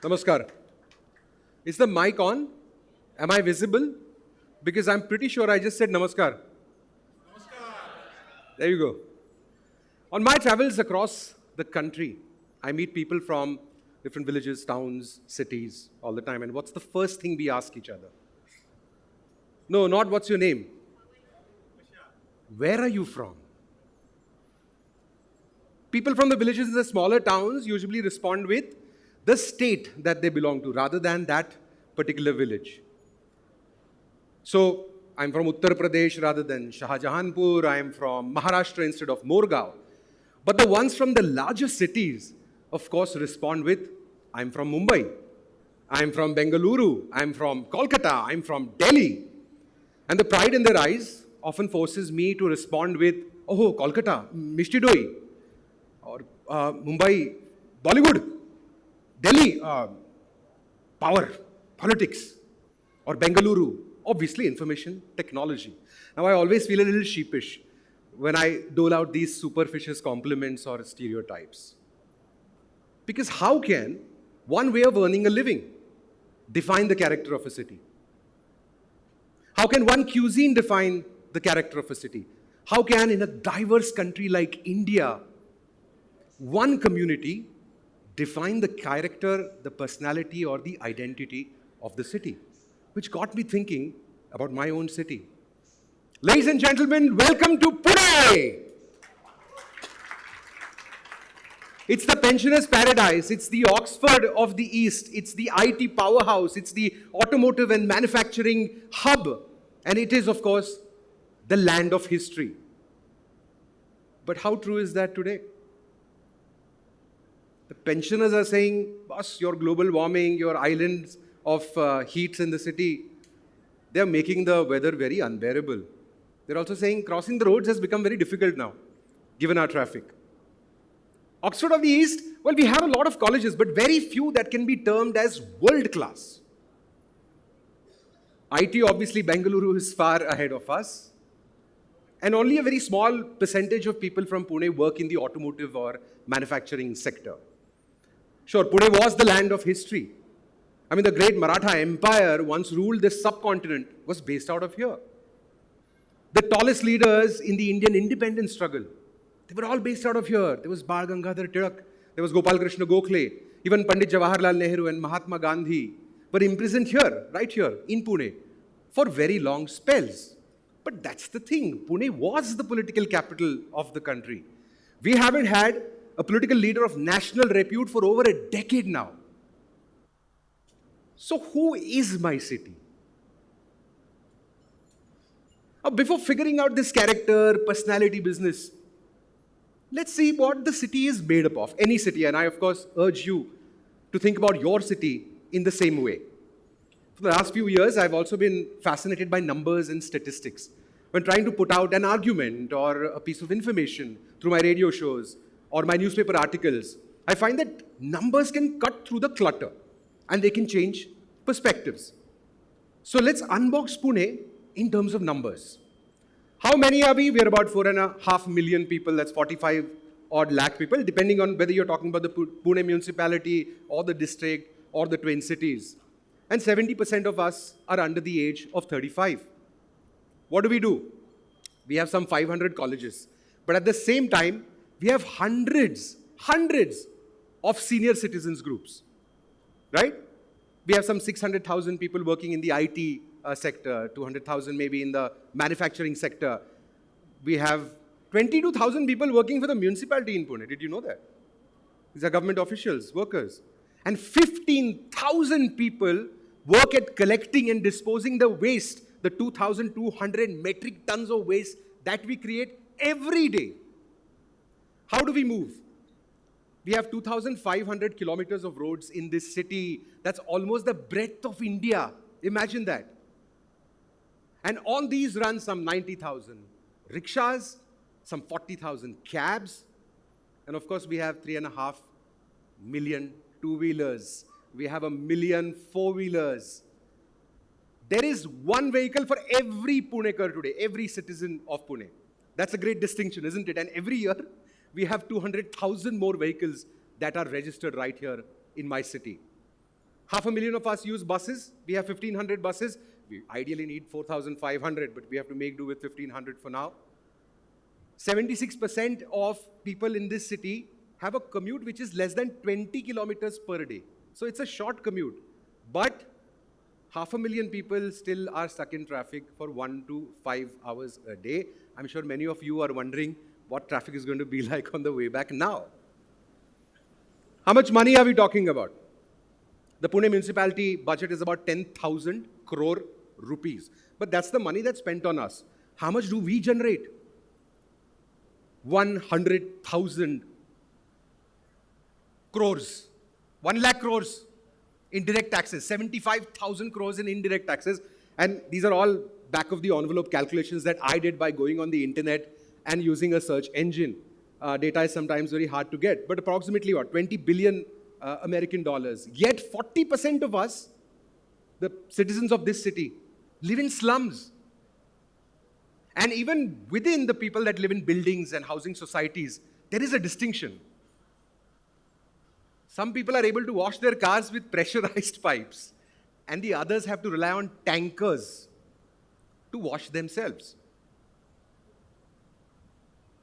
Namaskar. Is the mic on? Am I visible? Because I'm pretty sure I just said Namaskar. Namaskar. There you go. On my travels across the country, I meet people from different villages, towns, cities all the time. And what's the first thing we ask each other? No, not what's your name? Where are you from? People from the villages in the smaller towns usually respond with the state that they belong to rather than that particular village. So, I'm from Uttar Pradesh rather than Shahjahanpur. I'm from Maharashtra instead of Morgaon. But the ones from the larger cities, of course, respond with, I'm from Mumbai. I'm from Bengaluru. I'm from Kolkata. I'm from Delhi. And the pride in their eyes often forces me to respond with, oh, Kolkata, Mishti Doi. Or Mumbai, Bollywood. Delhi, power, politics. Or Bengaluru, obviously information technology. Now I always feel a little sheepish when I dole out these superficial compliments or stereotypes. Because how can one way of earning a living define the character of a city? How can one cuisine define the character of a city? How can, in a diverse country like India, one community define the character, the personality, or the identity of the city? Which got me thinking about my own city. Ladies and gentlemen, welcome to Pune! It's the pensioners' paradise. It's the Oxford of the East. It's the IT powerhouse. It's the automotive and manufacturing hub. And it is, of course, the land of history. But how true is that today? The pensioners are saying, boss, your global warming, your islands of heats in the city, they're making the weather very unbearable. They're also saying crossing the roads has become very difficult now, given our traffic. Oxford of the East, well, we have a lot of colleges, but very few that can be termed as world-class. IT, obviously, Bengaluru is far ahead of us. And only a very small percentage of people from Pune work in the automotive or manufacturing sector. Sure, Pune was the land of history. I mean, the great Maratha Empire once ruled this subcontinent was based out of here. The tallest leaders in the Indian independence struggle, they were all based out of here. There was Bal Gangadhar Tilak, there was Gopal Krishna Gokhale, even Pandit Jawaharlal Nehru and Mahatma Gandhi were imprisoned here, right here in Pune, for very long spells. But that's the thing, Pune was the political capital of the country. We haven't had a political leader of national repute for over a decade now. So who is my city? Now, before figuring out this character, personality business, let's see what the city is made up of. Any city, and I of course urge you to think about your city in the same way. For the last few years, I've also been fascinated by numbers and statistics. When trying to put out an argument or a piece of information through my radio shows or my newspaper articles, I find that numbers can cut through the clutter and they can change perspectives. So let's unbox Pune in terms of numbers. How many are we? We're about 4.5 million people. That's 45 odd lakh people, depending on whether you're talking about the Pune municipality or the district or the twin cities. And 70% of us are under the age of 35. What do? We have some 500 colleges. But at the same time, we have hundreds of senior citizens groups, right? We have some 600,000 people working in the IT sector, 200,000 maybe in the manufacturing sector. We have 22,000 people working for the municipality in Pune. Did you know that? These are government officials, workers. And 15,000 people work at collecting and disposing the waste, the 2,200 metric tons of waste that we create every day. How do we move? We have 2,500 kilometers of roads in this city. That's almost the breadth of India. Imagine that. And on these run some 90,000 rickshaws, some 40,000 cabs, and of course we have 3.5 million two-wheelers. We have 1 million four-wheelers. There is one vehicle for every Punekar today, every citizen of Pune. That's a great distinction, isn't it? And every year, we have 200,000 more vehicles that are registered right here in my city. 500,000 of us use buses. We have 1,500 buses. We ideally need 4,500, but we have to make do with 1,500 for now. 76% of people in this city have a commute which is less than 20 kilometers per day. So it's a short commute. But 500,000 people still are stuck in traffic for 1 to 5 hours a day. I'm sure many of you are wondering what traffic is going to be like on the way back now. How much money are we talking about? The Pune municipality budget is about 10,000 crore rupees. But that's the money that's spent on us. How much do we generate? 100,000 crores. 1 lakh crores in direct taxes. 75,000 crores in indirect taxes. And these are all back of the envelope calculations that I did by going on the internet and using a search engine. Data is sometimes very hard to get. But approximately what? 20 billion American dollars. Yet 40% of us, the citizens of this city, live in slums. And even within the people that live in buildings and housing societies, there is a distinction. Some people are able to wash their cars with pressurized pipes, and the others have to rely on tankers to wash themselves.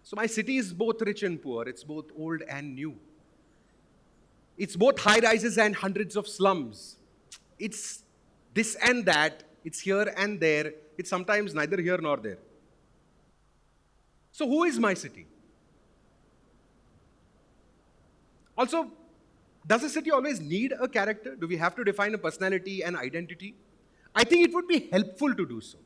So my city is both rich and poor. It's both old and new. It's both high-rises and hundreds of slums. It's this and that. It's here and there. It's sometimes neither here nor there. So who is my city? Also, does a city always need a character? Do we have to define a personality and identity? I think it would be helpful to do so.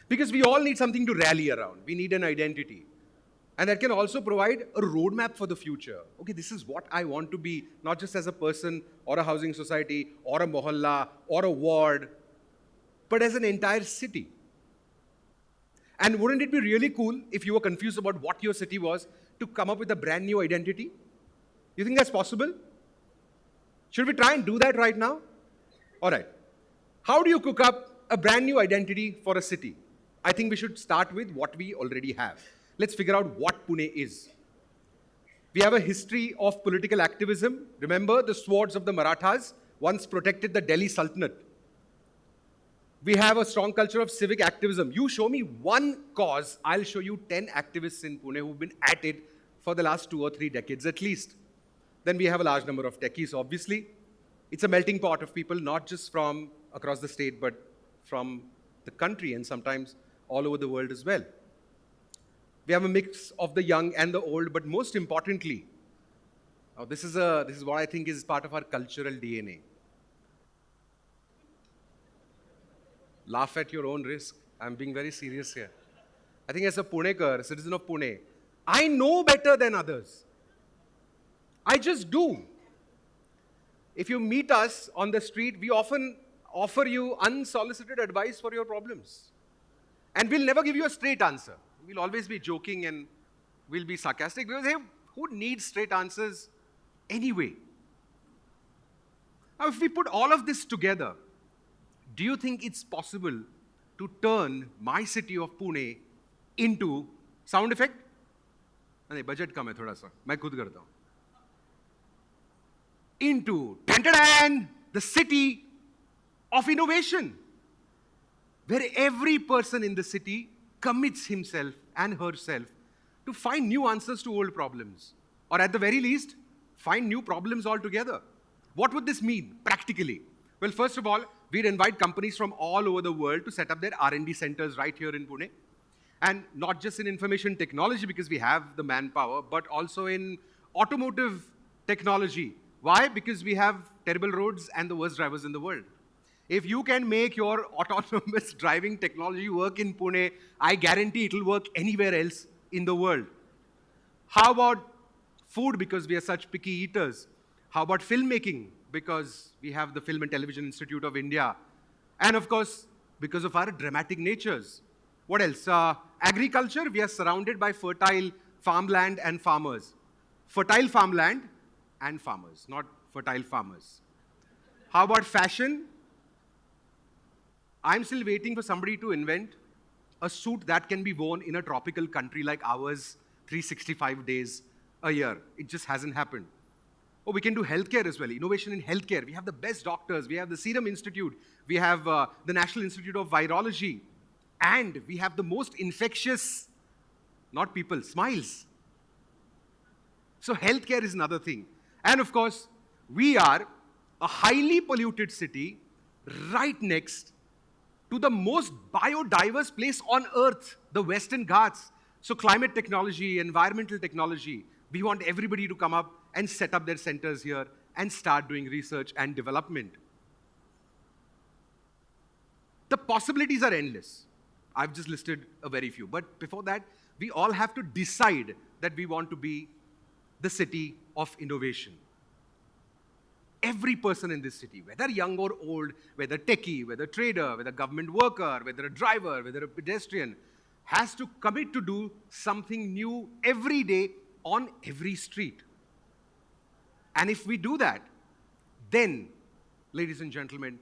Because we all need something to rally around. We need an identity. And that can also provide a roadmap for the future. Okay, this is what I want to be, not just as a person or a housing society or a mohalla or a ward, but as an entire city. And wouldn't it be really cool if you were confused about what your city was to come up with a brand new identity? You think that's possible? Should we try and do that right now? All right. How do you cook up a brand new identity for a city? I think we should start with what we already have. Let's figure out what Pune is. We have a history of political activism. Remember, the swords of the Marathas once protected the Delhi Sultanate. We have a strong culture of civic activism. You show me one cause, I'll show you 10 activists in Pune who've been at it for the last 2 or 3 decades at least. Then we have a large number of techies, obviously. It's a melting pot of people, not just from across the state, but from the country and sometimes all over the world as well. We have a mix of the young and the old, but most importantly, this is what I think is part of our cultural DNA. Laugh at your own risk. I'm being very serious here. I think as a Punekar, a citizen of Pune, I know better than others. I just do. If you meet us on the street, we often offer you unsolicited advice for your problems. And we'll never give you a straight answer. We'll always be joking and we'll be sarcastic because, hey, who needs straight answers anyway? Now, if we put all of this together, do you think it's possible to turn my city of Pune into sound effect? नहीं, budget कम है थोड़ा सा. मैं खुद करता हूँ. Into the city of innovation, where every person in the city commits himself and herself to find new answers to old problems, or at the very least, find new problems altogether. What would this mean practically? Well, first of all, we'd invite companies from all over the world to set up their R&D centers right here in Pune. And not just in information technology, because we have the manpower, but also in automotive technology. Why? Because we have terrible roads and the worst drivers in the world. If you can make your autonomous driving technology work in Pune, I guarantee it will work anywhere else in the world. How about food, because we are such picky eaters? How about filmmaking, because we have the Film and Television Institute of India? And of course, because of our dramatic natures. What else? Agriculture, we are surrounded by fertile farmland and farmers. Fertile farmland and farmers, not fertile farmers. How about fashion? I'm still waiting for somebody to invent a suit that can be worn in a tropical country like ours 365 days a year. It just hasn't happened. Oh, we can do healthcare as well. Innovation in healthcare. We have the best doctors. We have the Serum Institute. We have the National Institute of Virology. And we have the most infectious, not people, smiles. So healthcare is another thing. And of course, we are a highly polluted city right next to the most biodiverse place on earth, the Western Ghats. So climate technology, environmental technology, we want everybody to come up and set up their centers here and start doing research and development. The possibilities are endless. I've just listed a very few. But before that, we all have to decide that we want to be the city of innovation. Every person in this city, whether young or old, whether techie, whether trader, whether government worker, whether a driver, whether a pedestrian, has to commit to do something new every day on every street. And if we do that, then, ladies and gentlemen,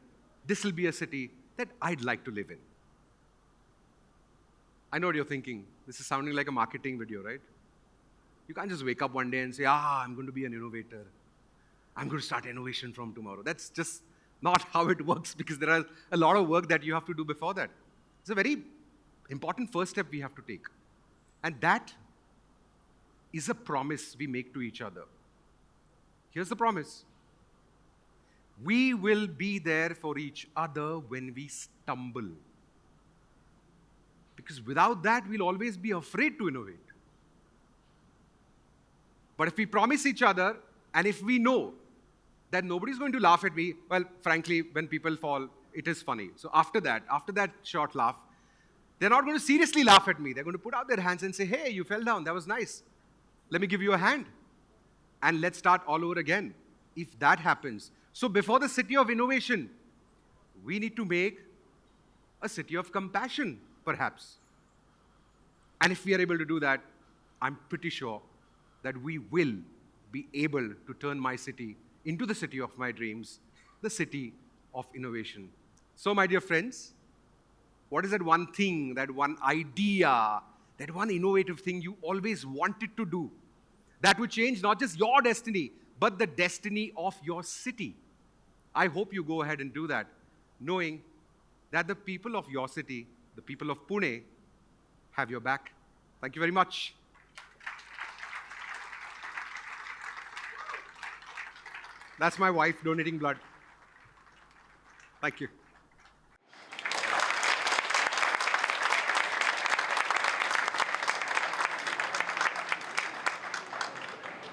this will be a city that I'd like to live in. I know what you're thinking. This is sounding like a marketing video, right? You can't just wake up one day and say, I'm going to be an innovator. I'm going to start innovation from tomorrow. That's just not how it works, because there are a lot of work that you have to do before that. It's a very important first step we have to take. And that is a promise we make to each other. Here's the promise. We will be there for each other when we stumble. Because without that, we'll always be afraid to innovate. But if we promise each other, and if we know that nobody's going to laugh at me, well, frankly, when people fall, it is funny. So after that short laugh, they're not going to seriously laugh at me. They're going to put out their hands and say, hey, you fell down. That was nice. Let me give you a hand. And let's start all over again. If that happens. So before the city of innovation, we need to make a city of compassion, perhaps. And if we are able to do that, I'm pretty sure that we will be able to turn my city into the city of my dreams, the city of innovation. So, my dear friends, what is that one thing, that one idea, that one innovative thing you always wanted to do that would change not just your destiny, but the destiny of your city? I hope you go ahead and do that, knowing that the people of your city, the people of Pune, have your back. Thank you very much. That's my wife donating blood. Thank you.